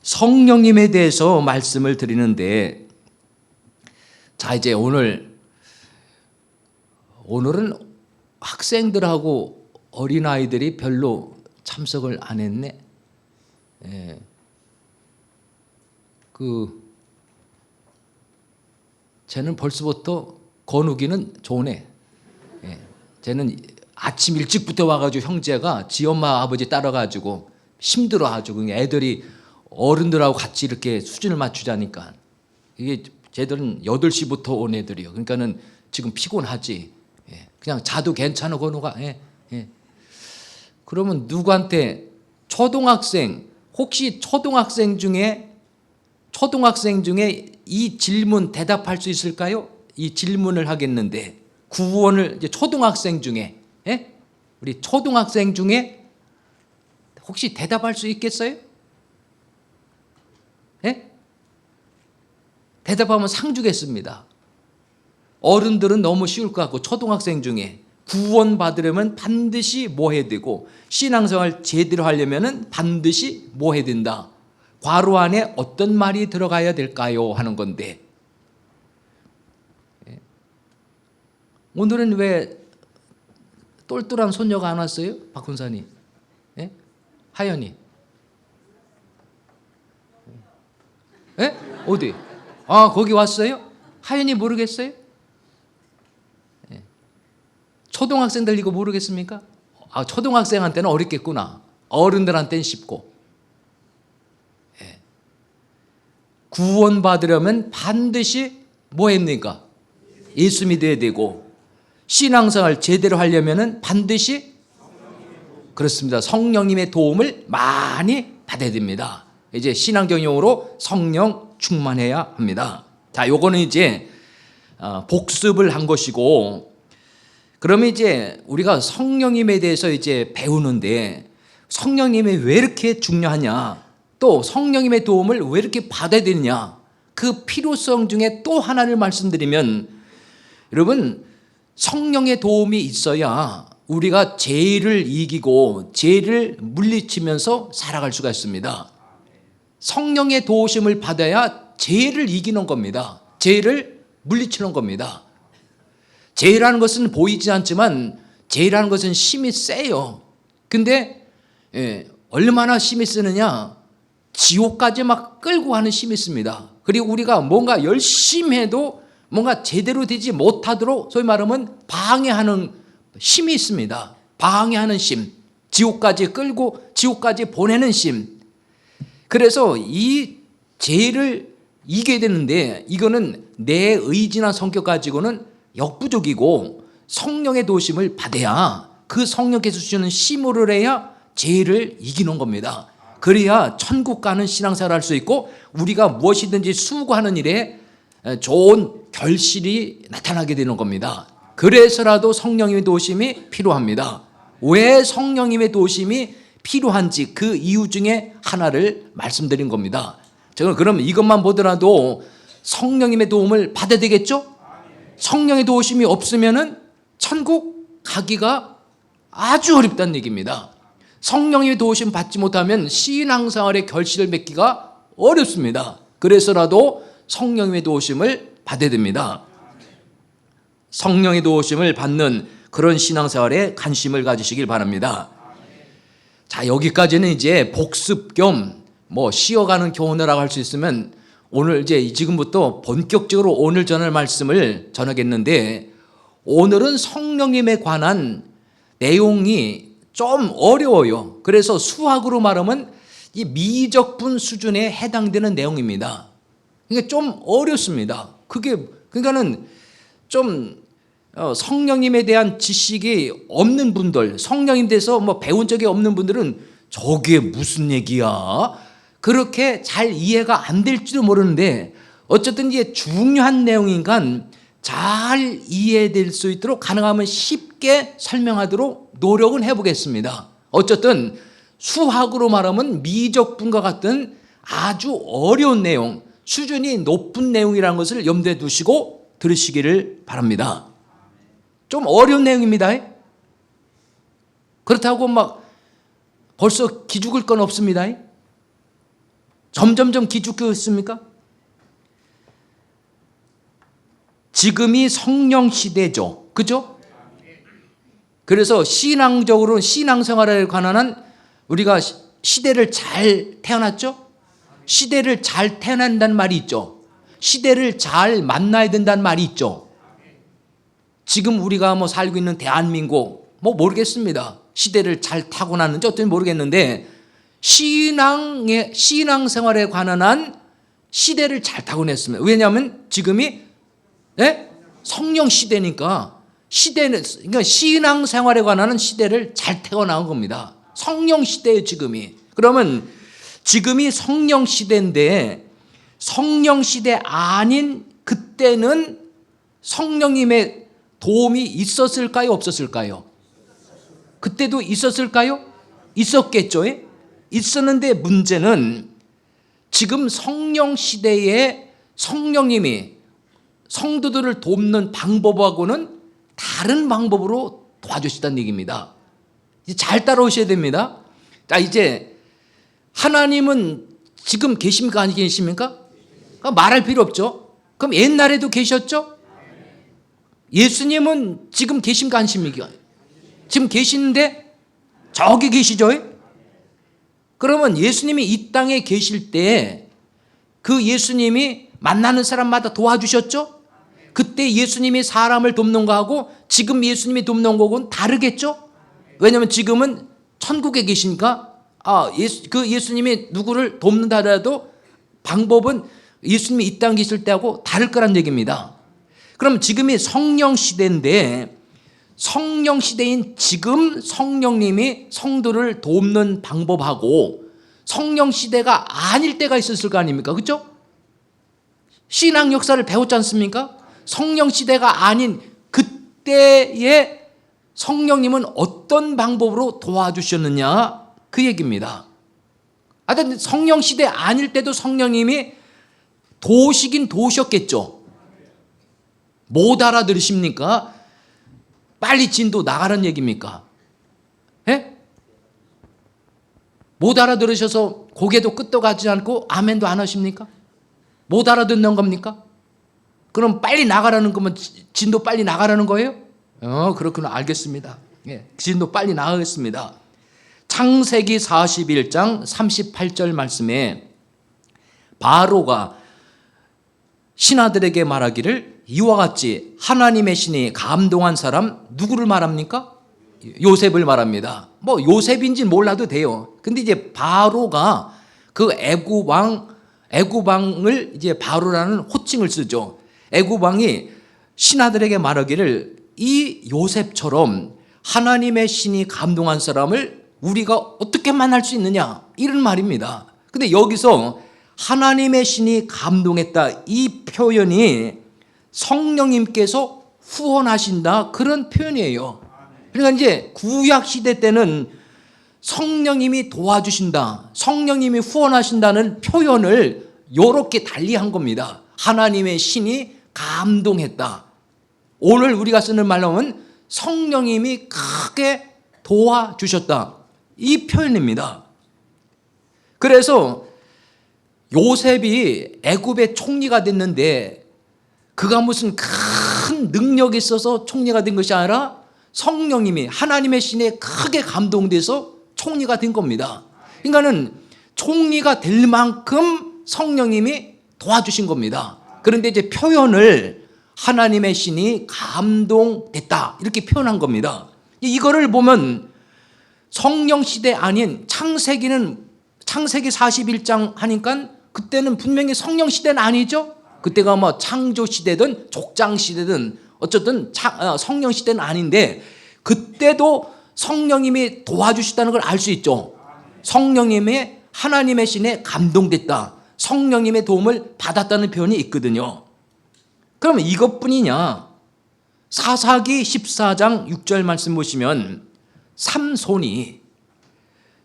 성령님에 대해서 말씀을 드리는데, 자, 이제 오늘은 학생들하고 어린아이들이 별로 참석을 안 했네. 예. 쟤는 벌써부터 건우기는 좋네. 예. 쟤는 아침 일찍부터 와가지고 형제가 지 엄마 아버지 따라가지고 힘들어가지고 애들이 어른들하고 같이 이렇게 수준을 맞추자니까, 이게 쟤들은 8시부터 온 애들이요. 그러니까는 지금 피곤하지. 예. 그냥 자도 괜찮아 건우가. 예. 예. 그러면 누구한테 혹시 초등학생 중에 이 질문 대답할 수 있을까요? 이 질문을 하겠는데, 구원을 이제 초등학생 중에, 예? 우리 초등학생 중에 혹시 대답할 수 있겠어요? 예? 대답하면 상 주겠습니다. 어른들은 너무 쉬울 것 같고, 초등학생 중에 구원 받으려면 반드시 뭐 해야 되고, 신앙생활 제대로 하려면 반드시 뭐 해야 된다. 괄호 안에 어떤 말이 들어가야 될까요? 하는 건데, 오늘은 왜 똘똘한 손녀가 안 왔어요? 박훈사님, 예? 하연이, 예? 어디? 아, 거기 왔어요? 하연이 모르겠어요? 예. 초등학생들 이거 모르겠습니까? 아, 초등학생한테는 어렵겠구나. 어른들한테는 쉽고. 예. 구원 받으려면 반드시 뭐 합니까? 예수 믿어야 되고, 신앙생활 제대로 하려면 반드시, 그렇습니다, 성령님의 도움을 많이 받아야 됩니다. 이제 신앙적 용어로 성령 충만해야 합니다. 자, 요거는 이제 복습을 한 것이고, 그러면 이제 우리가 성령님에 대해서 이제 배우는데, 성령님이 왜 이렇게 중요하냐, 또 성령님의 도움을 왜 이렇게 받아야 되느냐, 그 필요성 중에 또 하나를 말씀드리면, 여러분, 성령의 도움이 있어야 우리가 죄를 이기고 죄를 물리치면서 살아갈 수가 있습니다. 성령의 도우심을 받아야 죄를 이기는 겁니다. 죄를 물리치는 겁니다. 죄라는 것은 보이지 않지만 죄라는 것은 힘이 세요. 근데 얼마나 힘이 세느냐, 지옥까지 막 끌고 가는 힘이 있습니다. 그리고 우리가 뭔가 열심히 해도 뭔가 제대로 되지 못하도록 소위 말하면 방해하는 힘이 있습니다. 방해하는 힘, 지옥까지 끌고 지옥까지 보내는 힘. 그래서 이 죄를 이겨야 되는데, 이거는 내 의지나 성격 가지고는 역부족이고, 성령의 도심을 받아야, 그 성령께서 주시는 힘으로 해야 죄를 이기는 겁니다. 그래야 천국 가는 신앙생활을 할 수 있고, 우리가 무엇이든지 수고하는 일에 좋은 결실이 나타나게 되는 겁니다. 그래서라도 성령님의 도우심이 필요합니다. 왜 성령님의 도우심이 필요한지 그 이유 중에 하나를 말씀드린 겁니다. 제가 그럼 이것만 보더라도 성령님의 도움을 받아야 되겠죠? 성령의 도우심이 없으면은 천국 가기가 아주 어렵다는 얘기입니다. 성령님의 도우심 받지 못하면 신앙생활의 결실을 맺기가 어렵습니다. 그래서라도 성령의 도우심을 받아야 됩니다. 성령의 도우심을 받는 그런 신앙생활에 관심을 가지시길 바랍니다. 자, 여기까지는 이제 복습 겸 쉬어가는 교훈이라고 할 수 있으면, 오늘 이제 지금부터 본격적으로 오늘 전할 말씀을 전하겠는데, 오늘은 성령님에 관한 내용이 좀 어려워요. 그래서 수학으로 말하면 이 미적분 수준에 해당되는 내용입니다. 그러니까 좀 어렵습니다. 그러니까는 좀 성령님에 대한 지식이 없는 분들, 성령님에 대해서 배운 적이 없는 분들은 저게 무슨 얘기야? 그렇게 잘 이해가 안 될지도 모르는데, 어쨌든 이게 중요한 내용이니까 잘 이해될 수 있도록 가능하면 쉽게 설명하도록 노력은 해보겠습니다. 어쨌든 수학으로 말하면 미적분과 같은 아주 어려운 내용, 수준이 높은 내용이라는 것을 염두에 두시고 들으시기를 바랍니다. 좀 어려운 내용입니다. 그렇다고 벌써 기죽을 건 없습니다. 점점점 기죽고 있습니까? 지금이 성령 시대죠. 그죠? 그래서 신앙적으로는 신앙생활에 관한 우리가 시대를 잘 태어났죠? 시대를 잘 태어난다는 말이 있죠. 시대를 잘 만나야 된다는 말이 있죠. 지금 우리가 뭐 살고 있는 대한민국 뭐 모르겠습니다. 시대를 잘 타고났는지 어떤지 모르겠는데 신앙생활에 관한 시대를 잘 타고냈습니다. 왜냐하면 지금이 성령 시대니까 그러니까 신앙생활에 관한 시대를 잘 태어난 겁니다. 성령 시대예요, 지금이. 그러면 지금이 성령 시대인데 성령 시대 아닌 그때는 성령님의 도움이 있었을까요, 없었을까요? 그때도 있었을까요? 있었겠죠. 있었는데 문제는 지금 성령 시대에 성령님이 성도들을 돕는 방법하고는 다른 방법으로 도와주시다는 얘기입니다. 잘 따라오셔야 됩니다. 자, 이제 하나님은 지금 계십니까? 아니 계십니까? 말할 필요 없죠. 그럼 옛날에도 계셨죠? 예수님은 지금 계십니까? 안 계십니까? 지금 계시는데 저기 계시죠? 그러면 예수님이 이 땅에 계실 때 그 예수님이 만나는 사람마다 도와주셨죠? 그때 예수님이 사람을 돕는 거하고 지금 예수님이 돕는 거하고는 다르겠죠? 왜냐하면 지금은 천국에 계시니까 그 예수님이 누구를 돕는다 하더라도 방법은 예수님이 이 땅에 계실 때하고 다를 거란 얘기입니다. 그럼 지금이 성령 시대인데 성령 시대인 지금 성령님이 성도를 돕는 방법하고 성령 시대가 아닐 때가 있었을 거 아닙니까? 그렇죠? 신앙 역사를 배웠지 않습니까? 성령 시대가 아닌 그때의 성령님은 어떤 방법으로 도와주셨느냐 그 얘기입니다. 하여튼 성령 시대 아닐 때도 성령님이 도우시긴 도우셨겠죠. 못 알아들으십니까? 빨리 진도 나가라는 얘기입니까? 못 알아들으셔서 고개도 끄덕 하지 않고 아멘도 안 하십니까? 못 알아듣는 겁니까? 그럼 빨리 나가라는 거면 진도 빨리 나가라는 거예요? 그렇구나. 알겠습니다. 진도 빨리 나가겠습니다. 창세기 41장 38절 말씀에 바로가 신하들에게 말하기를 이와 같이 하나님의 신이 감동한 사람 누구를 말합니까? 요셉을 말합니다. 뭐 요셉인지는 몰라도 돼요. 근데 이제 바로가 그 애굽왕을 이제 바로라는 호칭을 쓰죠. 애굽왕이 신하들에게 말하기를 이 요셉처럼 하나님의 신이 감동한 사람을 우리가 어떻게 만날 수 있느냐 이런 말입니다. 근데 여기서 하나님의 신이 감동했다 이 표현이 성령님께서 후원하신다 그런 표현이에요. 그러니까 이제 구약 시대 때는 성령님이 도와주신다, 성령님이 후원하신다는 표현을 이렇게 달리한 겁니다. 하나님의 신이 감동했다. 오늘 우리가 쓰는 말로 하면 성령님이 크게 도와주셨다. 이 표현입니다. 그래서 요셉이 애굽의 총리가 됐는데 그가 무슨 큰 능력이 있어서 총리가 된 것이 아니라 성령님이 하나님의 신에 크게 감동돼서 총리가 된 겁니다. 그러니까는 총리가 될 만큼 성령님이 도와주신 겁니다. 그런데 이제 표현을 하나님의 신이 감동됐다 이렇게 표현한 겁니다. 이거를 보면 성령 시대 아닌 창세기 41장 하니까 그때는 분명히 성령 시대는 아니죠. 그때가 뭐 창조 시대든 족장 시대든 어쨌든 성령 시대는 아닌데 그때도 성령님이 도와주시다는 걸 알 수 있죠. 성령님의 하나님의 신에 감동됐다. 성령님의 도움을 받았다는 표현이 있거든요. 그러면 이것뿐이냐? 사사기 14장 6절 말씀 보시면 삼손이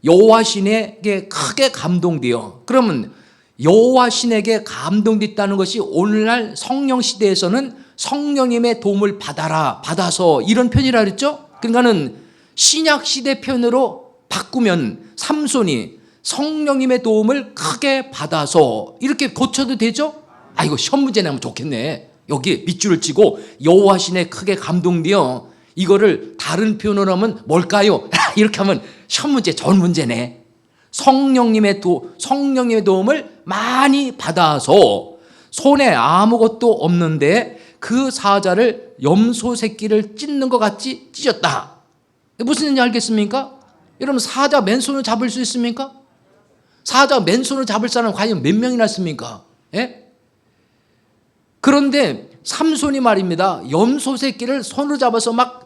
여호와 신에게 크게 감동되어 그러면 여호와 신에게 감동됐다는 것이 오늘날 성령 시대에서는 성령님의 도움을 받아서 이런 표현이라 그랬죠. 그러니까는 신약 시대 표현으로 바꾸면 삼손이 성령님의 도움을 크게 받아서 이렇게 고쳐도 되죠? 아, 이거 시험 문제 내면 좋겠네. 여기 밑줄을 치고 여호와시네 크게 감동되어 이거를 다른 표현으로 하면 뭘까요? 이렇게 하면 시험 문제 좋은 문제네. 성령님의 도움을 많이 받아서 손에 아무것도 없는데 그 사자를 염소 새끼를 찢는 것 같이 찢었다. 무슨 얘기인지 알겠습니까? 여러분, 사자 맨손으로 잡을 수 있습니까? 사자 맨손으로 잡을 사람 과연 몇 명이나 있습니까? 예? 그런데 삼손이 말입니다. 염소 새끼를 손으로 잡아서 막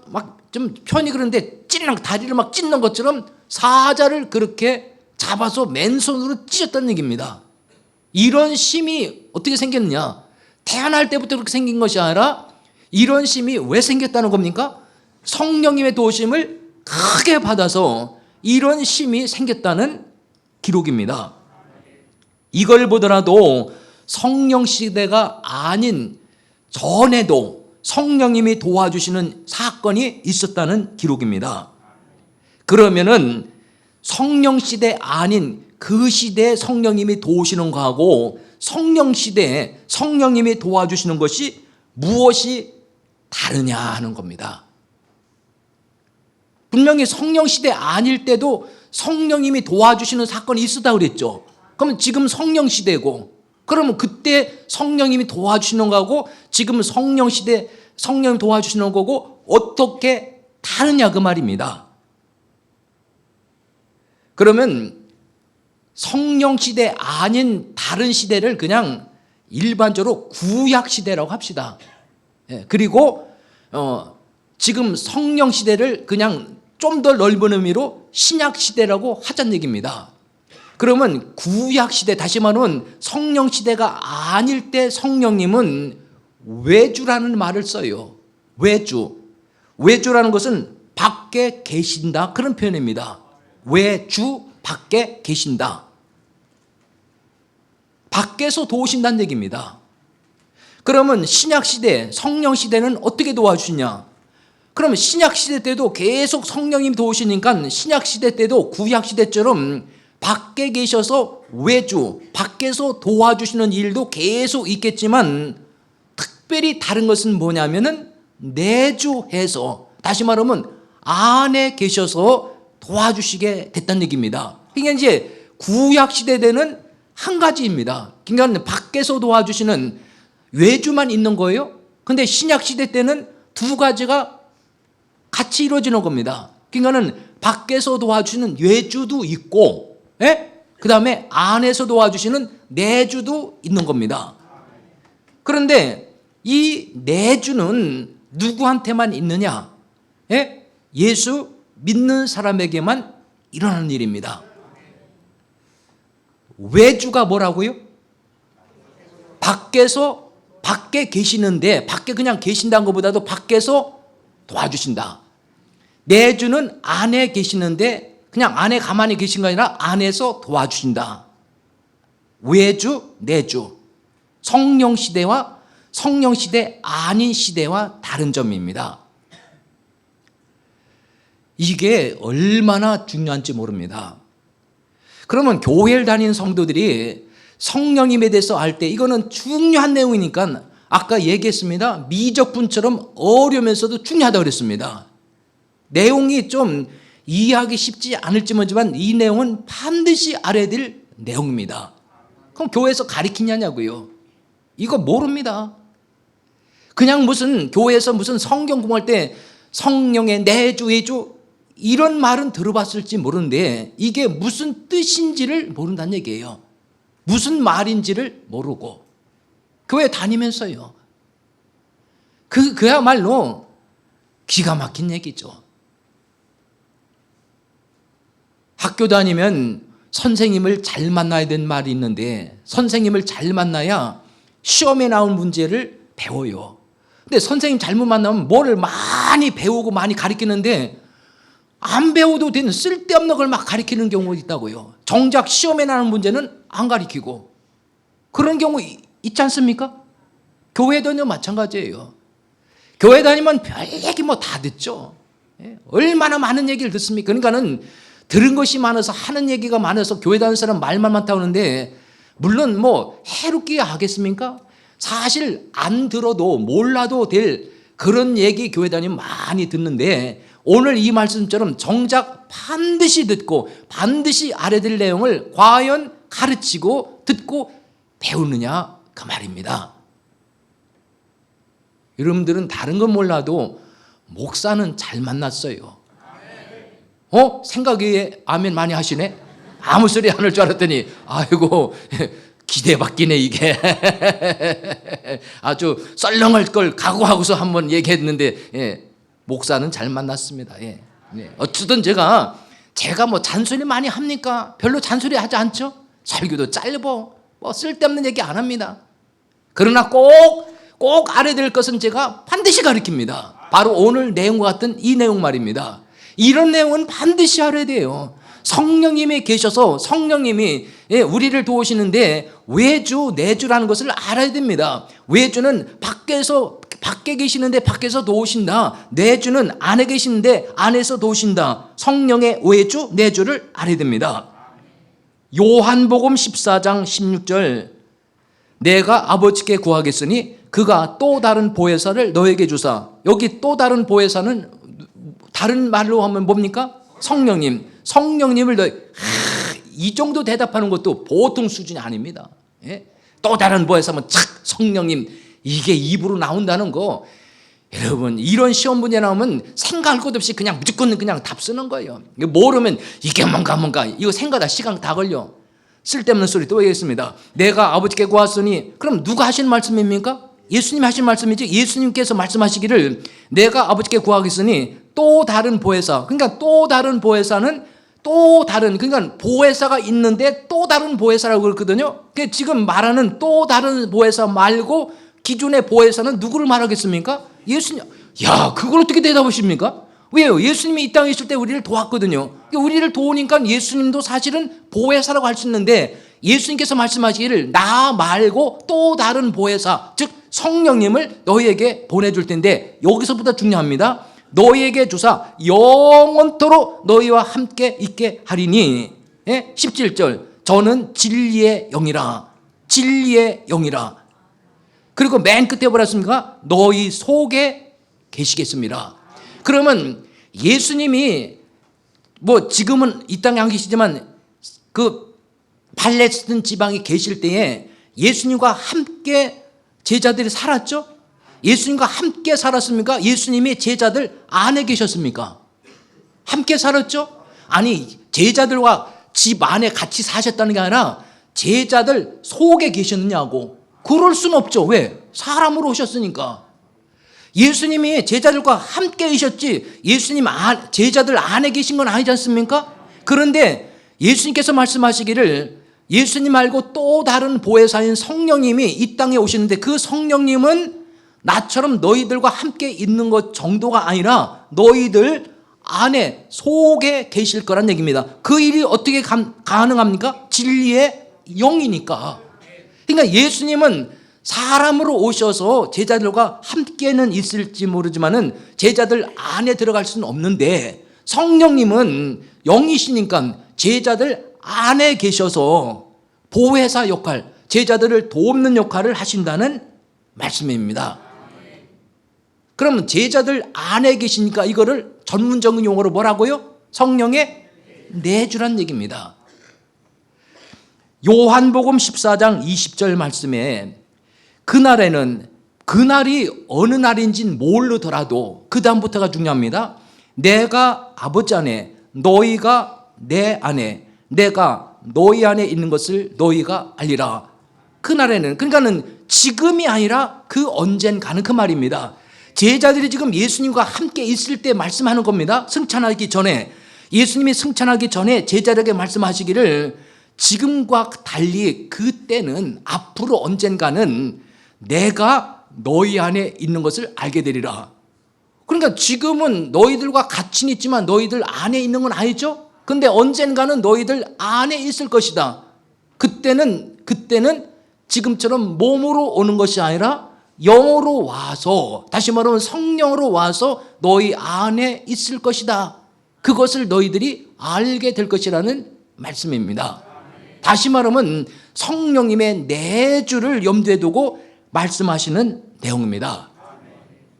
좀 편히 그런데 다리를 막 찢는 것처럼 사자를 그렇게 잡아서 맨손으로 찢었다는 얘기입니다. 이런 심이 어떻게 생겼냐? 태어날 때부터 그렇게 생긴 것이 아니라 이런 심이 왜 생겼다는 겁니까? 성령님의 도우심을 크게 받아서 이런 심이 생겼다는 기록입니다. 이걸 보더라도 성령 시대가 아닌 전에도 성령님이 도와주시는 사건이 있었다는 기록입니다. 그러면은 성령 시대 아닌 그 시대에 성령님이 도우시는 거하고 성령 시대에 성령님이 도와주시는 것이 무엇이 다르냐 하는 겁니다. 분명히 성령 시대 아닐 때도 성령님이 도와주시는 사건이 있었다고 그랬죠. 그러면 지금 성령 시대고, 그러면 그때 성령님이 도와주시는 거하고 지금 성령 시대 성령이 도와주시는 거고 어떻게 다르냐 그 말입니다. 그러면 성령 시대 아닌 다른 시대를 그냥 일반적으로 구약 시대라고 합시다. 그리고 지금 성령 시대를 그냥 좀 더 넓은 의미로 신약 시대라고 하자는 얘기입니다. 그러면 구약 시대, 다시 말하면 성령 시대가 아닐 때 성령님은 외주라는 말을 써요. 외주라는 것은 밖에 계신다, 그런 표현입니다. 외주, 밖에 계신다. 밖에서 도우신다는 얘기입니다. 그러면 신약 시대, 성령 시대는 어떻게 도와주시냐? 그러면 신약 시대 때도 계속 성령님이 도우시니까 신약 시대 때도 구약 시대처럼 밖에 계셔서 외주, 밖에서 도와주시는 일도 계속 있겠지만 특별히 다른 것은 뭐냐면은 내주해서, 다시 말하면 안에 계셔서 도와주시게 됐다는 얘기입니다. 그러니까 이제 구약 시대 때는 한 가지입니다. 그러니까 밖에서 도와주시는 외주만 있는 거예요. 근데 신약 시대 때는 두 가지가 같이 이루어지는 겁니다. 그러니까는 밖에서 도와주시는 외주도 있고, 그 다음에 안에서 도와주시는 내주도 있는 겁니다. 그런데 이 내주는 누구한테만 있느냐? 예수 믿는 사람에게만 일어나는 일입니다. 외주가 뭐라고요? 밖에 계시는데, 밖에 그냥 계신다는 것보다도 밖에서 도와주신다. 내주는 안에 계시는데 그냥 안에 가만히 계신 거 아니라 안에서 도와주신다. 외주, 내주. 성령 시대와 성령 시대 아닌 시대와 다른 점입니다. 이게 얼마나 중요한지 모릅니다. 그러면 교회를 다니는 성도들이 성령님에 대해서 알 때 이거는 중요한 내용이니까 아까 얘기했습니다. 미적분처럼 어려우면서도 중요하다고 그랬습니다. 내용이 좀 이해하기 쉽지 않을지 모르지만 이 내용은 반드시 알아야 될 내용입니다. 그럼 교회에서 가르치냐고요? 이거 모릅니다. 그냥 무슨 교회에서 무슨 성경 공부할 때 성령의 내주, 외주 이런 말은 들어봤을지 모르는데 이게 무슨 뜻인지를 모른다는 얘기예요. 무슨 말인지를 모르고 교회 다니면서요. 그야말로 기가 막힌 얘기죠. 학교 다니면 선생님을 잘 만나야 되는 말이 있는데 선생님을 잘 만나야 시험에 나온 문제를 배워요. 근데 선생님 잘못 만나면 뭐를 많이 배우고 많이 가르치는데 안 배워도 되는 쓸데없는 걸 막 가르치는 경우가 있다고요. 정작 시험에 나오는 문제는 안 가르치고 그런 경우 있지 않습니까? 교회 다니면 마찬가지예요. 교회 다니면 별 얘기 뭐 다 듣죠. 얼마나 많은 얘기를 듣습니까? 그러니까는 들은 것이 많아서 하는 얘기가 많아서 교회 다니는 사람 말만 많다고 하는데 물론 뭐 해롭게 하겠습니까? 사실 안 들어도 몰라도 될 그런 얘기 교회 다니면 많이 듣는데 오늘 이 말씀처럼 정작 반드시 듣고 반드시 알아야 될 내용을 과연 가르치고 듣고 배우느냐 그 말입니다. 여러분들은 다른 건 몰라도 목사는 잘 만났어요. 생각에 아멘 많이 하시네. 아무 소리 안 할 줄 알았더니 아이고 기대받기네 이게. 아주 썰렁할 걸 각오하고서 한번 얘기했는데 목사는 잘 만났습니다. 어쨌든 제가 뭐 잔소리 많이 합니까? 별로 잔소리 하지 않죠? 설교도 짧어 뭐 쓸데없는 얘기 안 합니다. 그러나 꼭 알아야 될 것은 제가 반드시 가르칩니다. 바로 오늘 내용과 같은 이 내용 말입니다. 이런 내용은 반드시 알아야 돼요. 성령님이 계셔서 성령님이 우리를 도우시는데 외주, 내주라는 것을 알아야 됩니다. 외주는 밖에 계시는데 밖에서 도우신다. 내주는 안에 계시는데 안에서 도우신다. 성령의 외주, 내주를 알아야 됩니다. 요한복음 14장 16절 내가 아버지께 구하겠으니 그가 또 다른 보혜사를 너에게 주사. 여기 또 다른 보혜사는 다른 말로 하면 뭡니까? 성령님을 이 정도 대답하는 것도 보통 수준이 아닙니다. 또 다른 보혜사면 착 성령님 이게 입으로 나온다는 거 여러분 이런 시험 문제 나오면 생각할 것 없이 그냥 무조건 그냥 답 쓰는 거예요. 모르면 이게 뭔가 이거 생각하다 시간 다 걸려. 쓸데없는 소리 또 얘기했습니다. 내가 아버지께 구하시니 그럼 누가 하신 말씀입니까? 예수님이 하신 말씀이지. 예수님께서 말씀하시기를 내가 아버지께 구하겠으니 또 다른 보혜사. 그러니까 또 다른 보혜사는 그러니까 보혜사가 있는데 또 다른 보혜사라고 그랬거든요. 그러니까 지금 말하는 또 다른 보혜사 말고 기존의 보혜사는 누구를 말하겠습니까? 예수님. 야, 그걸 어떻게 대답하십니까? 왜요? 예수님이 이 땅에 있을 때 우리를 도왔거든요. 우리를 도우니까 예수님도 사실은 보혜사라고 할 수 있는데 예수님께서 말씀하시기를 나 말고 또 다른 보혜사 즉 성령님을 너희에게 보내줄 텐데 여기서부터 중요합니다. 너희에게 주사 영원토록 너희와 함께 있게 하리니 17절 저는 진리의 영이라 그리고 맨 끝에 뭐라 했습니까? 너희 속에 계시겠습니다. 그러면 예수님이 뭐 지금은 이 땅에 안 계시지만 그 팔레스틴 지방에 계실 때에 예수님과 함께 제자들이 살았죠? 예수님과 함께 살았습니까? 예수님이 제자들 안에 계셨습니까? 함께 살았죠? 아니 제자들과 집 안에 같이 사셨다는 게 아니라 제자들 속에 계셨느냐고. 그럴 수는 없죠. 왜? 사람으로 오셨으니까. 예수님이 제자들과 함께 계셨지 예수님 제자들 안에 계신 건 아니지 않습니까? 그런데 예수님께서 말씀하시기를 예수님 말고 또 다른 보혜사인 성령님이 이 땅에 오시는데 그 성령님은 나처럼 너희들과 함께 있는 것 정도가 아니라 너희들 안에 속에 계실 거란 얘기입니다. 그 일이 어떻게 가능합니까? 진리의 영이니까. 그러니까 예수님은 사람으로 오셔서 제자들과 함께는 있을지 모르지만은 제자들 안에 들어갈 수는 없는데 성령님은 영이시니까 제자들 안에 계셔서 보혜사 역할, 제자들을 돕는 역할을 하신다는 말씀입니다. 그러면 제자들 안에 계시니까 이거를 전문적인 용어로 뭐라고요? 성령의 내주란 얘기입니다. 요한복음 14장 20절 말씀에 그날이 어느 날인지는 모르더라도 그 다음부터가 중요합니다. 내가 아버지 안에 너희가 내 안에 내가 너희 안에 있는 것을 너희가 알리라. 그날에는 그러니까는 지금이 아니라 그 언젠가는 그 말입니다. 제자들이 지금 예수님과 함께 있을 때 말씀하는 겁니다. 승천하기 전에 예수님이 승천하기 전에 제자들에게 말씀하시기를 지금과 달리 그때는 앞으로 언젠가는 내가 너희 안에 있는 것을 알게 되리라. 그러니까 지금은 너희들과 같이 있지만 너희들 안에 있는 건 아니죠. 근데 언젠가는 너희들 안에 있을 것이다. 그때는 지금처럼 몸으로 오는 것이 아니라 영으로 와서, 다시 말하면 성령으로 와서 너희 안에 있을 것이다. 그것을 너희들이 알게 될 것이라는 말씀입니다. 다시 말하면 성령님의 내주를 염두에 두고 말씀하시는 내용입니다.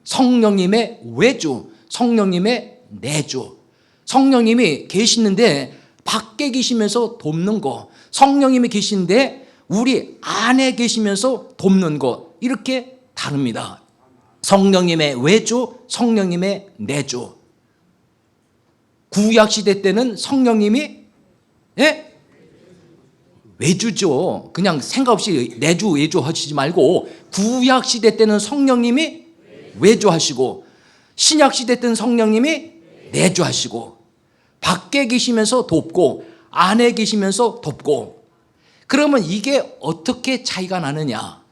성령님의 외주, 성령님의 내주. 성령님이 계시는데 밖에 계시면서 돕는 거, 성령님이 계신데 우리 안에 계시면서 돕는 거, 이렇게 다릅니다. 성령님의 외주, 성령님의 내주. 구약시대 때는 성령님이 외주죠. 그냥 생각 없이 내주 외주 하시지 말고, 구약시대 때는 성령님이 외주하시고, 신약시대 때는 성령님이 내주하시고, 밖에 계시면서 돕고 안에 계시면서 돕고. 그러면 이게 어떻게 차이가 나느냐?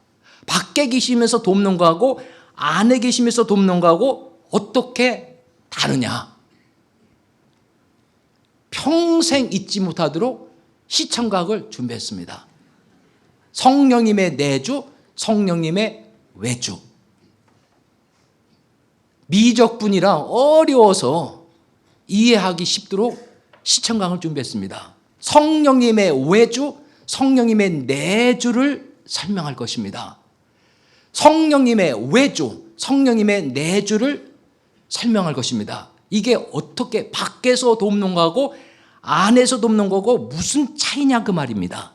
밖에 계시면서 돕는 거하고 안에 계시면서 돕는 거하고 어떻게 다르냐? 평생 잊지 못하도록 시청각을 준비했습니다. 성령님의 내주, 성령님의 외주. 미적분이라 어려워서 이해하기 쉽도록 시청각을 준비했습니다. 성령님의 외주, 성령님의 내주를 설명할 것입니다. 성령님의 외주, 성령님의 내주를 설명할 것입니다. 이게 어떻게 밖에서 돕는 거하고 안에서 돕는 거고 무슨 차이냐 그 말입니다.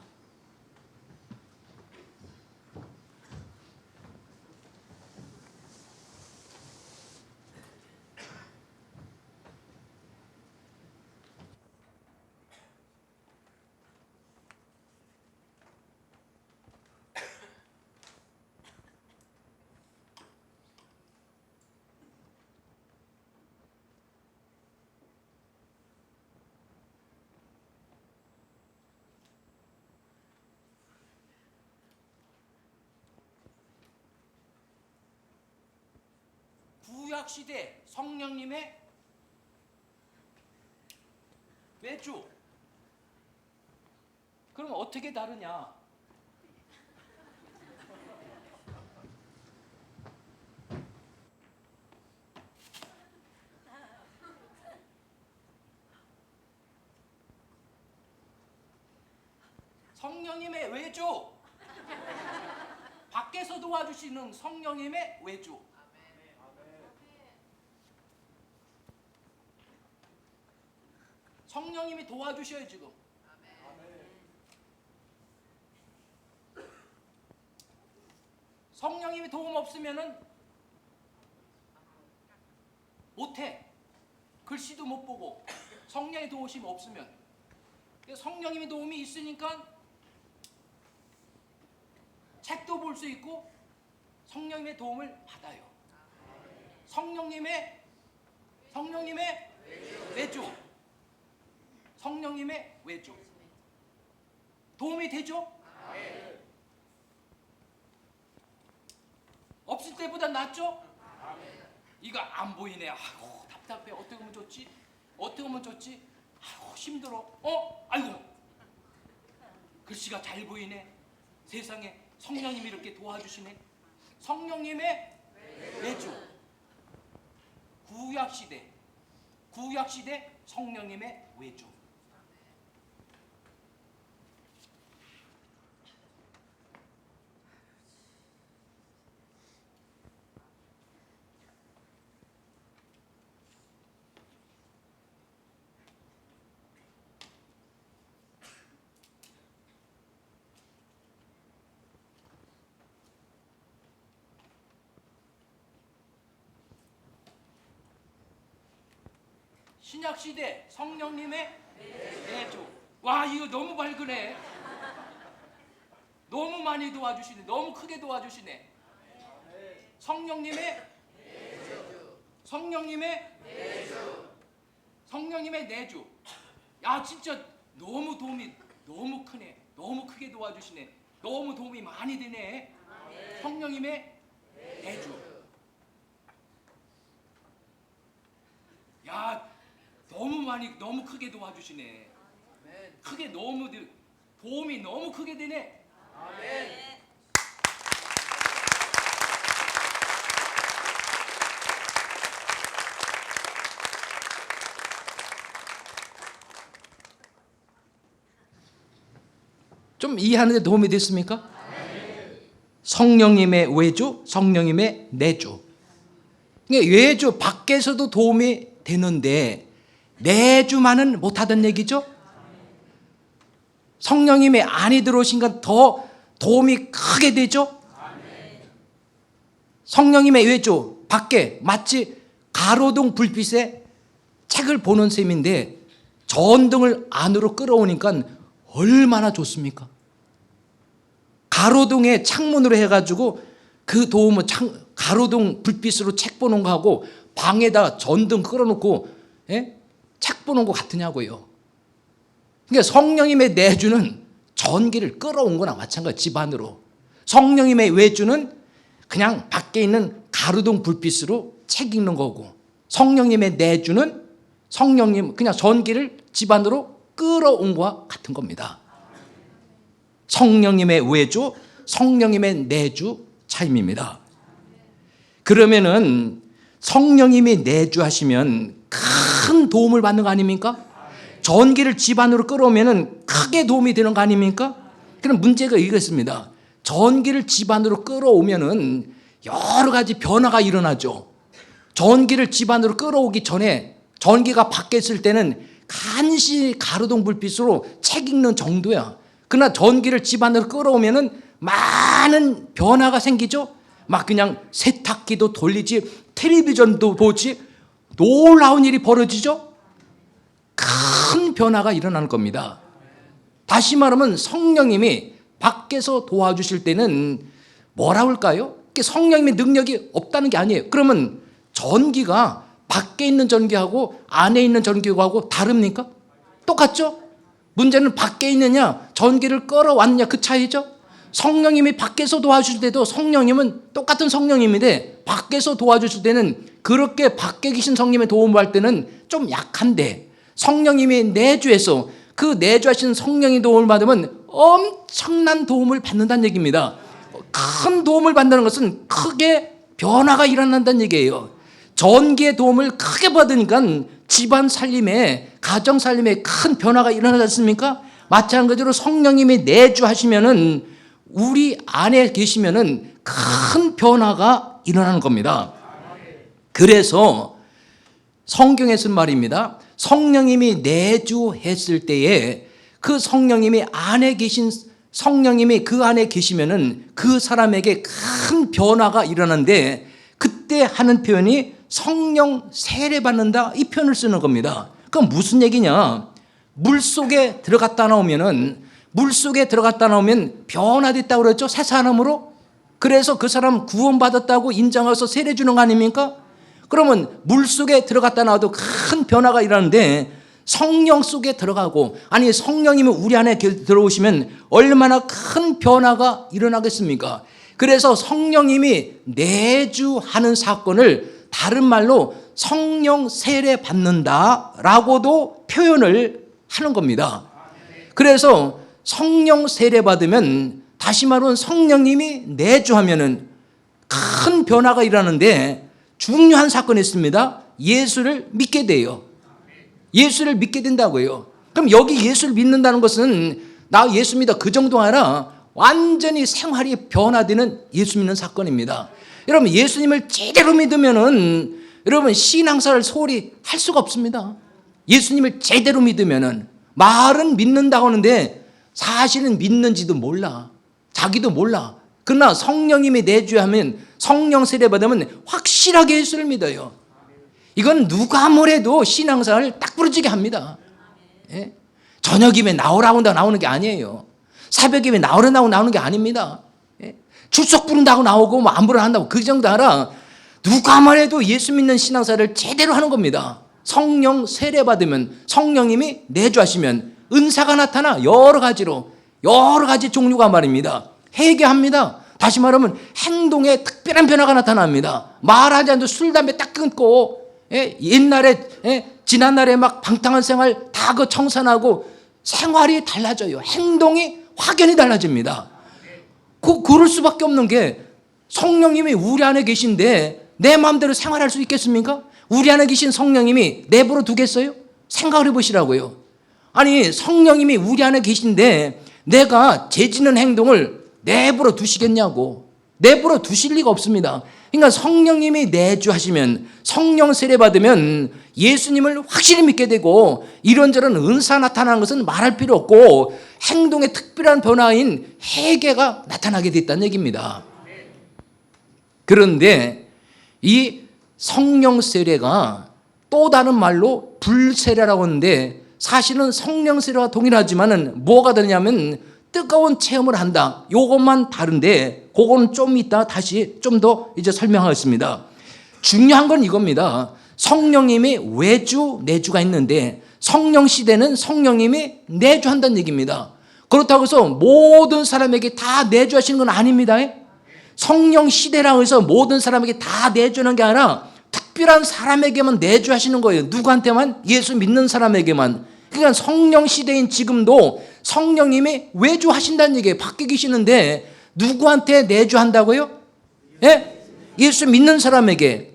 구약시대 성령님의 외주. 그럼 어떻게 다르냐? 성령님의 외주, 밖에서 도와주시는 성령님의 외주. 성령님이 도와주셔요 지금. 성령님이 도움 없으면은 못해. 글씨도 못 보고 성령의 도우심이 없으면. 성령님의 도움이 있으니까 책도 볼 수 있고 성령님의 도움을 받아요. 성령님의 외주, 성령님의 외주. 도움이 되죠? 없을 때보다 낫죠? 이거 안 보이네. 아이고 답답해. 어떻게 하면 좋지? 어떻게 하면 좋지? 아이고 힘들어. 아이고 글씨가 잘 보이네. 세상에 성령님이 이렇게 도와주시네. 성령님의 외주. 구약시대 성령님의 외주. 신약시대 성령님의 내주. 와 이거 너무 밝으네. 너무 많이 도와주시네. 너무 크게 도와주시네. 성령님의 내주. 야 진짜 너무 도움이 너무 크네. 너무 크게 도와주시네. 너무 도움이 많이 되네. 성령님의 내주. 야 너무 크게 도와주시네. 크게 너무 도움이 너무 크게 되네. 아멘. 좀 이해하는 데 도움이 됐습니까? 성령님의 외주, 성령님의 내주. 그러니까 외주 밖에서도 도움이 되는데 내주만은 못하던 얘기죠. 성령님의 안에 들어오신 건 더 도움이 크게 되죠. 성령님의 외주 밖에 마치 가로등 불빛에 책을 보는 셈인데 전등을 안으로 끌어오니까 얼마나 좋습니까? 가로등에 창문으로 해가지고 그 도움은 가로등 불빛으로 책 보는 거하고 방에다 전등 끌어놓고 책 보는 거 같으냐고요. 그러니까 성령님의 내주는 전기를 끌어온 거나 마찬가지, 집 안으로. 성령님의 외주는 그냥 밖에 있는 가로등 불빛으로 책 읽는 거고, 성령님의 내주는 성령님 그냥 전기를 집 안으로 끌어온 것과 같은 겁니다. 성령님의 외주, 성령님의 내주 차이입니다. 그러면은 성령님이 내주하시면 큰 도움을 받는 거 아닙니까? 전기를 집 안으로 끌어오면은 크게 도움이 되는 거 아닙니까? 그럼 문제가 이거였습니다. 전기를 집 안으로 끌어오면은 여러 가지 변화가 일어나죠. 전기를 집 안으로 끌어오기 전에 전기가 밖에 있을 때는 간신히 가로등 불빛으로 책 읽는 정도야. 그러나 전기를 집 안으로 끌어오면은 많은 변화가 생기죠. 막 그냥 세탁기도 돌리지, 텔레비전도 보지, 놀라운 일이 벌어지죠. 큰 변화가 일어나는 겁니다. 다시 말하면 성령님이 밖에서 도와주실 때는 뭐라 할까요? 성령님의 능력이 없다는 게 아니에요. 그러면 전기가 밖에 있는 전기하고 안에 있는 전기하고 다릅니까? 똑같죠? 문제는 밖에 있느냐 전기를 끌어왔느냐 그 차이죠. 성령님이 밖에서 도와주실 때도 성령님은 똑같은 성령님인데 밖에서 도와주실 때는 그렇게 밖에 계신 성령님의 도움을 받을 때는 좀 약한데, 성령님이 내주해서 그 내주하신 성령의 도움을 받으면 엄청난 도움을 받는다는 얘기입니다. 큰 도움을 받는다는 것은 크게 변화가 일어난다는 얘기예요. 전기의 도움을 크게 받으니까 집안 살림에, 가정 살림에 큰 변화가 일어나지 않습니까? 마찬가지로 성령님이 내주하시면은 우리 안에 계시면은 큰 변화가 일어나는 겁니다. 그래서 성경에 쓴 말입니다. 성령님이 내주했을 때에 그 성령님이 안에 계신 성령님이 그 안에 계시면은 그 사람에게 큰 변화가 일어나는데, 그때 하는 표현이 성령 세례 받는다, 이 표현을 쓰는 겁니다. 그럼 무슨 얘기냐? 물속에 들어갔다 나오면 변화됐다고 그랬죠? 새 사람으로. 그래서 그 사람 구원받았다고 인정해서 세례 주는 거 아닙니까? 그러면 물속에 들어갔다 나와도 큰 변화가 일어나는데, 성령 속에 들어가고, 아니 성령님이 우리 안에 들어오시면 얼마나 큰 변화가 일어나겠습니까? 그래서 성령님이 내주하는 사건을 다른 말로 성령 세례 받는다라고도 표현을 하는 겁니다. 그래서 성령 세례 받으면, 다시 말하면 성령님이 내주하면은 큰 변화가 일어나는데, 중요한 사건이 있습니다. 예수를 믿게 돼요. 예수를 믿게 된다고요. 그럼 여기 예수를 믿는다는 것은 나 예수 믿어 그 정도 아니라 완전히 생활이 변화되는 예수 믿는 사건입니다. 여러분 예수님을 제대로 믿으면은 여러분 신앙생활을 소홀히 할 수가 없습니다. 예수님을 제대로 믿으면은, 말은 믿는다고 하는데 사실은 믿는지도 몰라. 자기도 몰라. 그러나 성령님이 내주하면, 성령 세례 받으면 확실하게 예수를 믿어요. 이건 누가 뭐래도 신앙생활을 딱 부러지게 합니다. 예? 저녁이면 나오라고 나오는 게 아니에요. 새벽이면 나오라고 나오는 게 아닙니다. 예? 출석 부른다고 나오고 뭐 안 부르라 한다고 그 정도 알아. 누가 뭐래도 예수 믿는 신앙생활을 제대로 하는 겁니다. 성령 세례 받으면, 성령님이 내주하시면 은사가 나타나 여러 가지로, 여러 가지 종류가 말입니다. 회개합니다. 다시 말하면 행동에 특별한 변화가 나타납니다. 말하지 않아도 술, 담배 딱 끊고, 옛날에, 지난날에 막 방탕한 생활 다 그 청산하고 생활이 달라져요. 행동이 확연히 달라집니다. 그럴 수밖에 없는 게, 성령님이 우리 안에 계신데 내 마음대로 생활할 수 있겠습니까? 우리 안에 계신 성령님이 내버려 두겠어요? 생각을 해보시라고요. 아니 성령님이 우리 안에 계신데 내가 죄짓는 행동을 내버려 두시겠냐고. 내버려 두실 리가 없습니다. 그러니까 성령님이 내주하시면, 성령 세례 받으면 예수님을 확실히 믿게 되고 이런저런 은사 나타나는 것은 말할 필요 없고 행동의 특별한 변화인 회개가 나타나게 됐다는 얘기입니다. 그런데 이 성령 세례가 또 다른 말로 불세례라고 하는데, 사실은 성령 세례와 동일하지만은 뭐가 되냐면 뜨거운 체험을 한다. 요것만 다른데 그거는 좀 이따 다시 좀 더 이제 설명하겠습니다. 중요한 건 이겁니다. 성령님이 외주, 내주가 있는데 성령 시대는 성령님이 내주한다는 얘기입니다. 그렇다고 해서 모든 사람에게 다 내주하시는 건 아닙니다. 성령 시대라고 해서 모든 사람에게 다 내주는 게 아니라 특별한 사람에게만 내주하시는 거예요. 누구한테만? 예수 믿는 사람에게만. 그러니까 성령 시대인 지금도 성령님이 외주하신다는 얘기예요. 밖에 계시는데 누구한테 내주한다고요? 예? 예수 믿는 사람에게.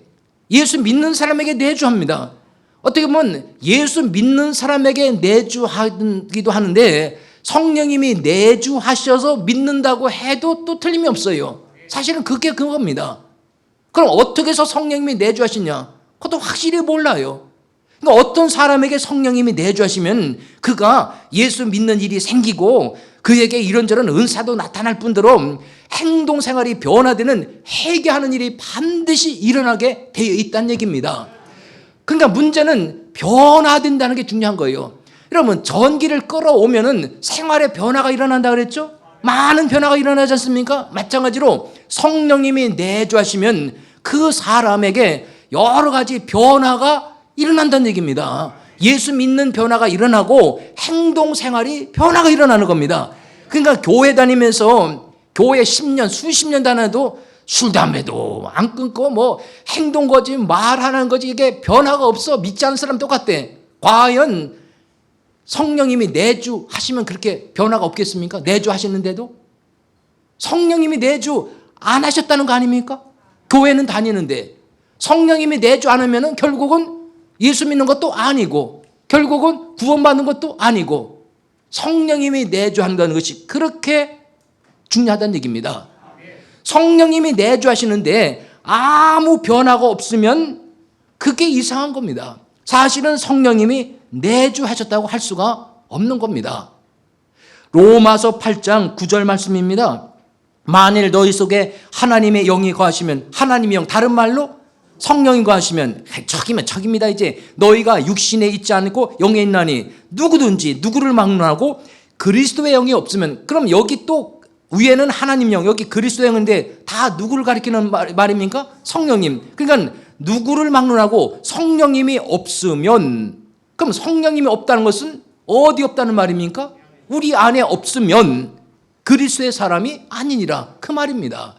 예수 믿는 사람에게 내주합니다. 어떻게 보면 예수 믿는 사람에게 내주하기도 하는데 성령님이 내주하셔서 믿는다고 해도 또 틀림이 없어요. 사실은 그게 그겁니다. 그럼 어떻게 해서 성령님이 내주하시냐? 그것도 확실히 몰라요. 그러니까 어떤 사람에게 성령님이 내주하시면 그가 예수 믿는 일이 생기고 그에게 이런저런 은사도 나타날 뿐더러 행동 생활이 변화되는 회개하는 일이 반드시 일어나게 되어 있다는 얘기입니다. 그러니까 문제는 변화된다는 게 중요한 거예요. 여러분, 전기를 끌어오면은 생활에 변화가 일어난다 그랬죠? 많은 변화가 일어나지 않습니까? 마찬가지로 성령님이 내주하시면 그 사람에게 여러 가지 변화가 일어난다는 얘기입니다. 예수 믿는 변화가 일어나고 행동 생활이 변화가 일어나는 겁니다. 그러니까 교회 다니면서 교회 10년, 수십 년 다녀도 술, 담배도 안 끊고 뭐 행동 거지 말하는 거지 이게 변화가 없어. 믿지 않는 사람 똑같대. 과연 성령님이 내주하시면 그렇게 변화가 없겠습니까? 내주하시는데도? 성령님이 내주 안 하셨다는 거 아닙니까? 교회는 다니는데 성령님이 내주 않으면 결국은 예수 믿는 것도 아니고 결국은 구원받는 것도 아니고 성령님이 내주한다는 것이 그렇게 중요하다는 얘기입니다. 성령님이 내주하시는데 아무 변화가 없으면 그게 이상한 겁니다. 사실은 성령님이 내주하셨다고 할 수가 없는 겁니다. 로마서 8장 9절 말씀입니다. 만일 너희 속에 하나님의 영이 거하시면, 하나님의 영, 다른 말로 성령이 거하시면, 척이면 척입니다. 이제 너희가 육신에 있지 않고 영에 있나니 누구든지 누구를 막론하고 그리스도의 영이 없으면, 그럼 여기 또 위에는 하나님 영, 여기 그리스도 영인데 다 누구를 가리키는 말입니까? 성령님. 그러니까 누구를 막론하고 성령님이 없으면, 그럼 성령님이 없다는 것은 어디 없다는 말입니까? 우리 안에 없으면 그리스도의 사람이 아니니라, 그 말입니다.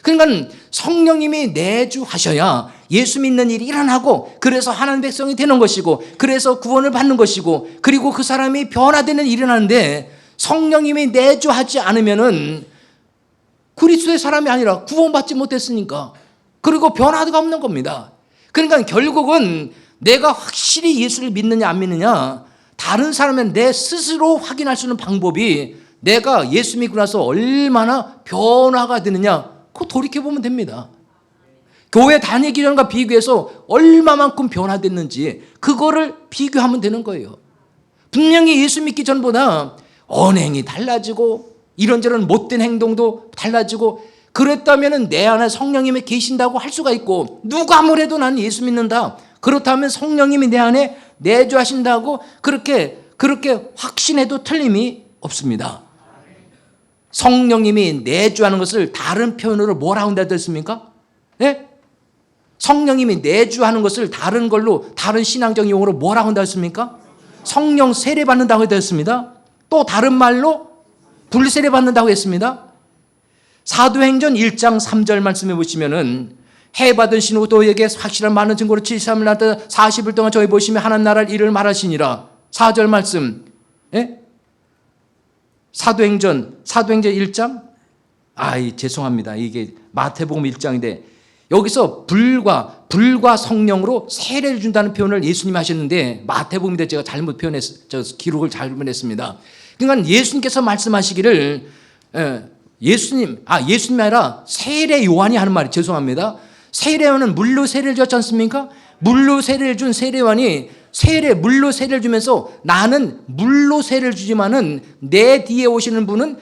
그러니까 성령님이 내주하셔야 예수 믿는 일이 일어나고 그래서 하나님 백성이 되는 것이고 그래서 구원을 받는 것이고 그리고 그 사람이 변화되는 일이 일어나는데 성령님이 내주하지 않으면은 그리스도의 사람이 아니라 구원받지 못했으니까 그리고 변화가 없는 겁니다. 그러니까 결국은 내가 확실히 예수를 믿느냐 안 믿느냐 다른 사람은 내 스스로 확인할 수 있는 방법이 내가 예수 믿고 나서 얼마나 변화가 되느냐 그거 돌이켜보면 됩니다. 교회 다니기 전과 비교해서 얼마만큼 변화됐는지 그거를 비교하면 되는 거예요. 분명히 예수 믿기 전보다 언행이 달라지고 이런저런 못된 행동도 달라지고 그랬다면 내 안에 성령님이 계신다고 할 수가 있고 누가 뭐래도 난 예수 믿는다. 그렇다면 성령님이 내 안에 내주하신다고 그렇게 확신해도 틀림이 없습니다. 성령님이 내주하는 것을 다른 표현으로 뭐라고 한다 했습니까? 네? 성령님이 내주하는 것을 다른 걸로 다른 신앙적 용어로 뭐라고 한다 했습니까? 성령 세례 받는다고 했습니다. 또 다른 말로 불세례 받는다고 했습니다. 사도행전 1장 3절 말씀해 보시면은 해 받은 신우도에게 확실한 많은 증거로 73일 나타 40일 동안 저희 보시며 하나님 나라를 일을 말하시니라. 4절 말씀. 예? 사도행전 1장? 죄송합니다. 이게 마태복음 1장인데 여기서 불과 성령으로 세례를 준다는 표현을 예수님이 하셨는데 마태복음인데 제가 잘못 기록을 잘못했습니다. 그러니까 예수님께서 말씀하시기를 예수님이 아니라 세례 요한이 하는 말이 죄송합니다. 세례 요한은 물로 세례를 줬지 않습니까? 물로 세례를 준 세례 요한이 물로 세례를 주면서 나는 물로 세례를 주지만은 내 뒤에 오시는 분은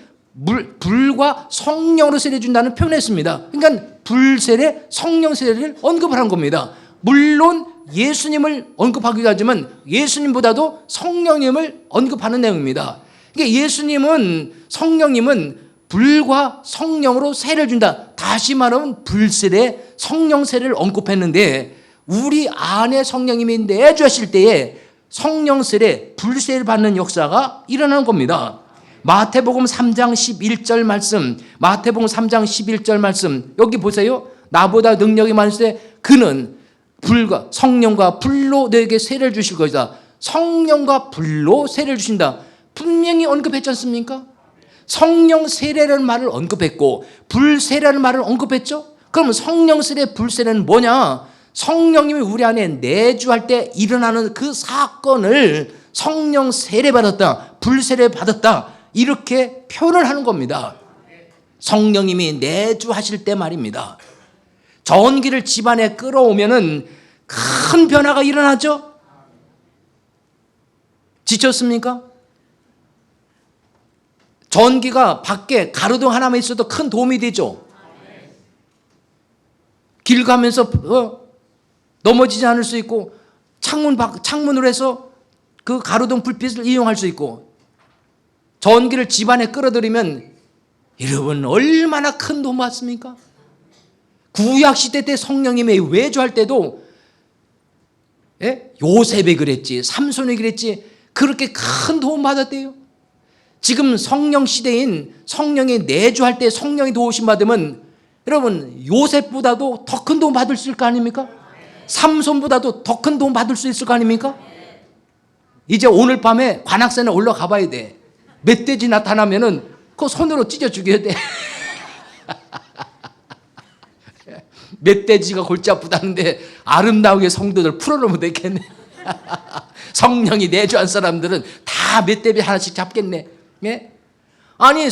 불과 성령으로 세례 준다는 표현을 했습니다. 그러니까 불세례, 성령 세례를 언급을 한 겁니다. 물론 예수님을 언급하기도 하지만 예수님보다도 성령님을 언급하는 내용입니다. 그러니까 성령님은 불과 성령으로 세례를 준다. 다시 말하면 불세례, 성령 세례를 언급했는데 우리 안에 성령님이 내주하실 때에 성령 세례, 불세례를 받는 역사가 일어나는 겁니다. 마태복음 3장 11절 말씀, 마태복음 3장 11절 말씀 여기 보세요. 나보다 능력이 많으시되 그는 불과 성령과 불로 너에게 세례를 주실 것이다. 성령과 불로 세례를 주신다. 분명히 언급했지 않습니까? 성령 세례라는 말을 언급했고 불세례라는 말을 언급했죠. 그럼 성령 세례, 불세례는 뭐냐? 성령님이 우리 안에 내주할 때 일어나는 그 사건을 성령 세례 받았다, 불세례 받았다 이렇게 표현을 하는 겁니다. 성령님이 내주하실 때 말입니다. 전기를 집안에 끌어오면은 큰 변화가 일어나죠. 지쳤습니까? 전기가 밖에 가로등 하나만 있어도 큰 도움이 되죠. 길 가면서 넘어지지 않을 수 있고 창문으로 해서 그 가로등 불빛을 이용할 수 있고 전기를 집안에 끌어들이면 여러분 얼마나 큰 도움 받습니까? 구약시대 때 성령님이 외주할 때도 요셉이 그랬지, 삼손이 그랬지, 그렇게 큰 도움 받았대요. 지금 성령 시대인 성령이 내주할 때 성령이 도우심 받으면 여러분 요셉보다도 더 큰 도움 받을 수 있을 거 아닙니까? 삼손보다도 더 큰 도움 받을 수 있을 거 아닙니까? 이제 오늘 밤에 관악산에 올라가 봐야 돼. 멧돼지 나타나면은 그 손으로 찢어 죽여야 돼. 멧돼지가 골치 아프다는데 아름다우게 성도들 풀어놓으면 되겠네. 성령이 내주한 사람들은 다 멧돼지 하나씩 잡겠네. 예? 아니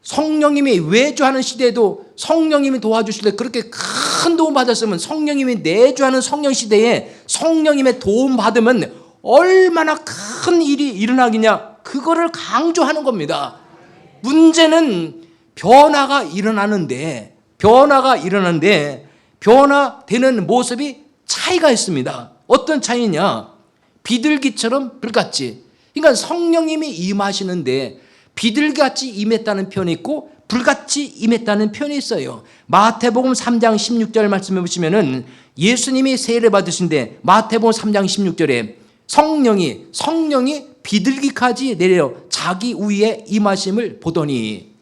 성령님이 외주하는 시대에도 성령님이 도와주실 때 그렇게 큰 도움 받았으면 성령님이 내주하는 성령 시대에 성령님의 도움 받으면 얼마나 큰 일이 일어나겠냐, 그거를 강조하는 겁니다. 문제는 변화가 일어나는데 변화되는 모습이 차이가 있습니다. 어떤 차이냐? 비둘기처럼 불같이. 그러니까 성령님이 임하시는데 비둘기같이 임했다는 표현이 있고 불같이 임했다는 표현이 있어요. 마태복음 3장 16절 말씀해 보시면은 예수님이 세례 받으신데 마태복음 3장 16절에 성령이 비둘기까지 내려 자기 위에 임하심을 보더니,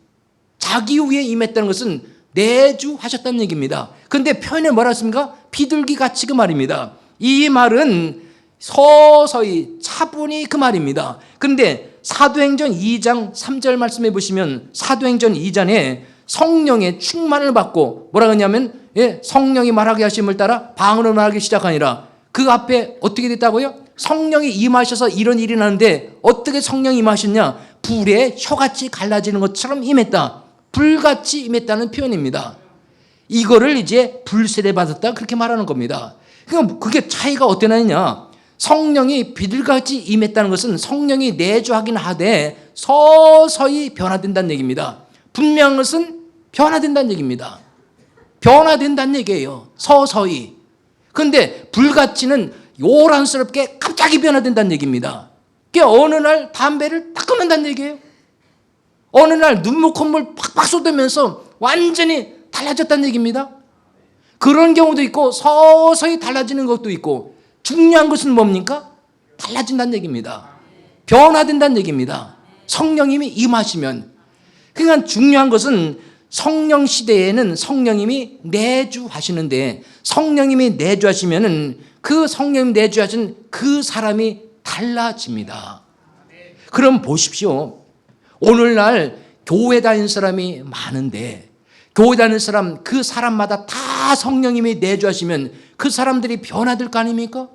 자기 위에 임했다는 것은 내주하셨다는 얘기입니다. 그런데 표현에 뭐라 했습니까? 비둘기같이 그 말입니다. 이 말은 서서히 차분히 그 말입니다. 그런데 사도행전 2장 3절 말씀해 보시면 사도행전 2장에 성령의 충만을 받고 뭐라 하냐면 성령이 말하게 하심을 따라 방언을 말하기 시작하니라. 그 앞에 어떻게 됐다고요? 성령이 임하셔서 이런 일이 나는데 어떻게 성령이 임하셨냐? 불에 혀같이 갈라지는 것처럼 임했다. 불같이 임했다는 표현입니다. 이거를 이제 불세례 받았다 그렇게 말하는 겁니다. 그러니까 그게 차이가 어떻게 나느냐? 성령이 비둘기같이 임했다는 것은 성령이 내주하긴 하되 서서히 변화된다는 얘기입니다. 분명한 것은 변화된다는 얘기입니다. 변화된다는 얘기예요. 서서히. 그런데 불같이는 요란스럽게 갑자기 변화된다는 얘기입니다. 그게 어느 날 담배를 딱 끊는다는 얘기예요. 어느 날 눈물 콧물 팍팍 쏟으면서 완전히 달라졌다는 얘기입니다. 그런 경우도 있고 서서히 달라지는 것도 있고, 중요한 것은 뭡니까? 달라진다는 얘기입니다. 변화된다는 얘기입니다. 성령님이 임하시면. 그러니까 중요한 것은 성령 시대에는 성령님이 내주하시는데 성령님이 내주하시면은 그 성령님 내주하신 그 사람이 달라집니다. 그럼 보십시오. 오늘날 교회 다니는 사람이 많은데 교회 다니는 사람 그 사람마다 다 성령님이 내주하시면 그 사람들이 변화될 거 아닙니까?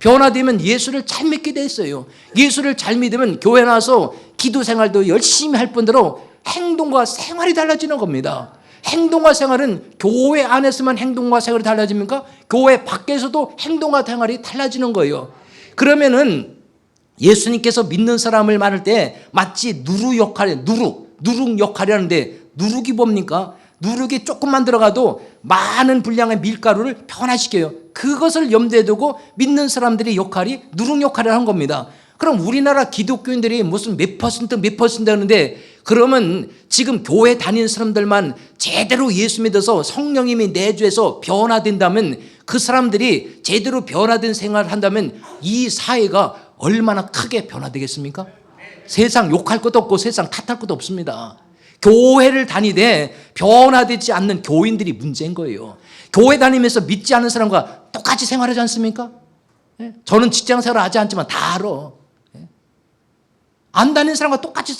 변화되면 예수를 잘 믿게 돼 있어요. 예수를 잘 믿으면 교회 나와서 기도 생활도 열심히 할 뿐더러 행동과 생활이 달라지는 겁니다. 행동과 생활은 교회 안에서만 행동과 생활이 달라집니까? 교회 밖에서도 행동과 생활이 달라지는 거예요. 그러면은 예수님께서 믿는 사람을 말할 때 마치 누룩 역할이라는데, 누룩이 뭡니까? 누룩이 조금만 들어가도 많은 분량의 밀가루를 변화시켜요. 그것을 염두에 두고 믿는 사람들의 역할이 누룩 역할을 한 겁니다. 그럼 우리나라 기독교인들이 무슨 몇 퍼센트 하는데, 그러면 지금 교회 다니는 사람들만 제대로 예수 믿어서 성령님이 내주해서 변화된다면, 그 사람들이 제대로 변화된 생활을 한다면 이 사회가 얼마나 크게 변화되겠습니까? 세상 욕할 것도 없고 세상 탓할 것도 없습니다. 교회를 다니되 변화되지 않는 교인들이 문제인 거예요. 교회 다니면서 믿지 않는 사람과 똑같이 생활하지 않습니까? 저는 직장 생활을 하지 않지만 다 알아. 안 다니는 사람과 똑같이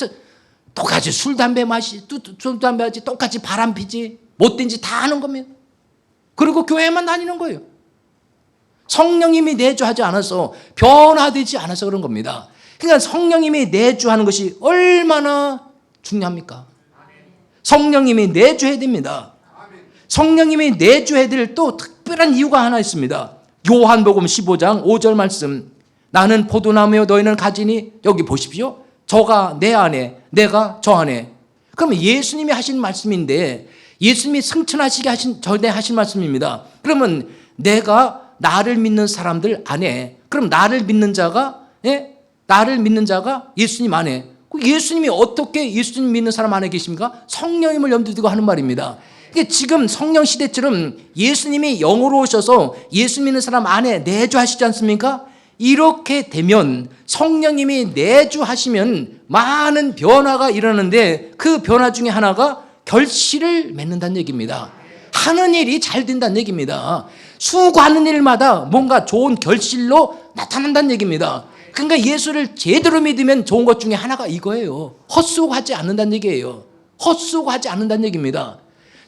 술, 담배 마시, 똑같이 바람 피지, 못된 짓 다 하는 겁니다. 그리고 교회만 다니는 거예요. 성령님이 내주하지 않아서, 변화되지 않아서 그런 겁니다. 그러니까 성령님이 내주하는 것이 얼마나 중요합니까? 성령님이 내주해야 됩니다. 성령님이 내주해야 될 또 특별한 이유가 하나 있습니다. 요한복음 15장 5절 말씀. 나는 포도나무요 너희는 가지니, 여기 보십시오. 저가 내 안에, 내가 저 안에. 그러면 예수님이 하신 말씀인데, 예수님이 승천하시게 하신 전에 하신 말씀입니다. 그러면 내가 나를 믿는 사람들 안에, 그럼 나를 믿는 자가 예수님 안에. 예수님이 어떻게 예수님 믿는 사람 안에 계십니까? 성령님을 염두에 두고 하는 말입니다. 지금 성령 시대처럼 예수님이 영으로 오셔서 예수 믿는 사람 안에 내주하시지 않습니까? 이렇게 되면, 성령님이 내주하시면 많은 변화가 일어나는데, 그 변화 중에 하나가 결실을 맺는다는 얘기입니다. 하는 일이 잘 된다는 얘기입니다. 수고하는 일마다 뭔가 좋은 결실로 나타난다는 얘기입니다. 그러니까 예수를 제대로 믿으면 좋은 것 중에 하나가 이거예요. 헛수고하지 않는다는 얘기예요. 헛수고하지 않는다는 얘기입니다.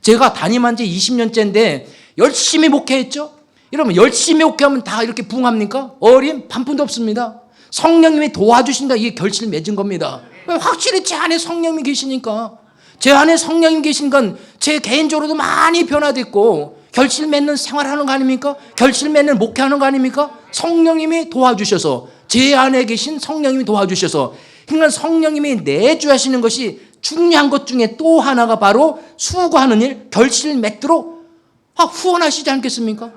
제가 담임한 지 20년째인데 열심히 목회했죠. 이러면 열심히 목회하면 다 이렇게 부응합니까? 어림 반푼도 없습니다. 성령님이 도와주신다, 이게 결실 맺은 겁니다. 확실히 제 안에 성령님이 계시니까. 제 안에 성령님이 계신 건 제 개인적으로도 많이 변화됐고 결실 맺는 생활하는 거 아닙니까? 결실 맺는 목회하는 거 아닙니까? 성령님이 도와주셔서, 제 안에 계신 성령님이 도와주셔서. 그러니까 성령님이 내주하시는 것이 중요한 것 중에 또 하나가 바로 수고하는 일, 결실 맺도록 후원하시지 않겠습니까?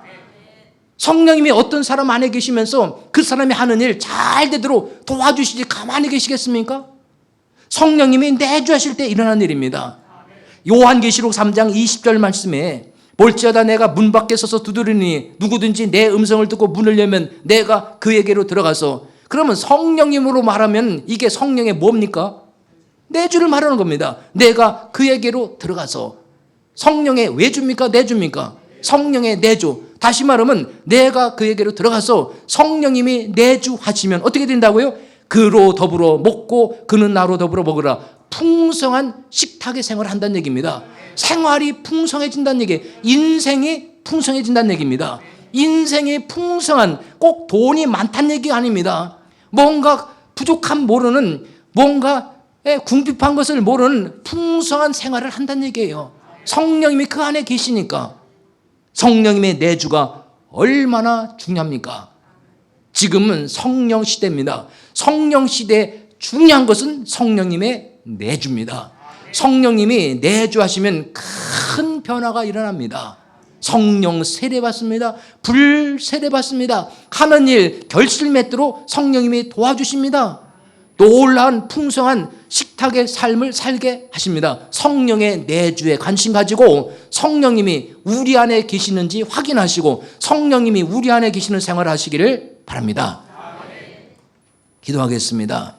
성령님이 어떤 사람 안에 계시면서 그 사람이 하는 일 잘 되도록 도와주시지 가만히 계시겠습니까? 성령님이 내주하실 때 일어난 일입니다. 요한계시록 3장 20절 말씀에, 볼지어다 내가 문 밖에 서서 두드리니 누구든지 내 음성을 듣고 문을 열면 내가 그에게로 들어가서. 그러면 성령님으로 말하면 이게 성령의 뭡니까? 내주를 말하는 겁니다. 내가 그에게로 들어가서. 성령의 외주입니까? 내주입니까? 성령의 내주. 다시 말하면 내가 그에게로 들어가서 성령님이 내주하시면 어떻게 된다고요? 그로 더불어 먹고 그는 나로 더불어 먹으라. 풍성한 식탁의 생활을 한다는 얘기입니다. 생활이 풍성해진다는 얘기, 인생이 풍성해진다는 얘기입니다. 인생이 풍성한, 꼭 돈이 많다는 얘기가 아닙니다. 뭔가 부족함 모르는, 뭔가 궁핍한 것을 모르는 풍성한 생활을 한다는 얘기예요. 성령님이 그 안에 계시니까. 성령님의 내주가 얼마나 중요합니까? 지금은 성령 시대입니다. 성령 시대에 중요한 것은 성령님의 내주입니다. 성령님이 내주하시면 큰 변화가 일어납니다. 성령 세례 받습니다. 불 세례 받습니다. 하는 일 결실 맺도록 성령님이 도와주십니다. 놀라운 풍성한 식탁의 삶을 살게 하십니다. 성령의 내주에 관심 가지고 성령님이 우리 안에 계시는지 확인하시고 성령님이 우리 안에 계시는 생활을 하시기를 바랍니다. 기도하겠습니다.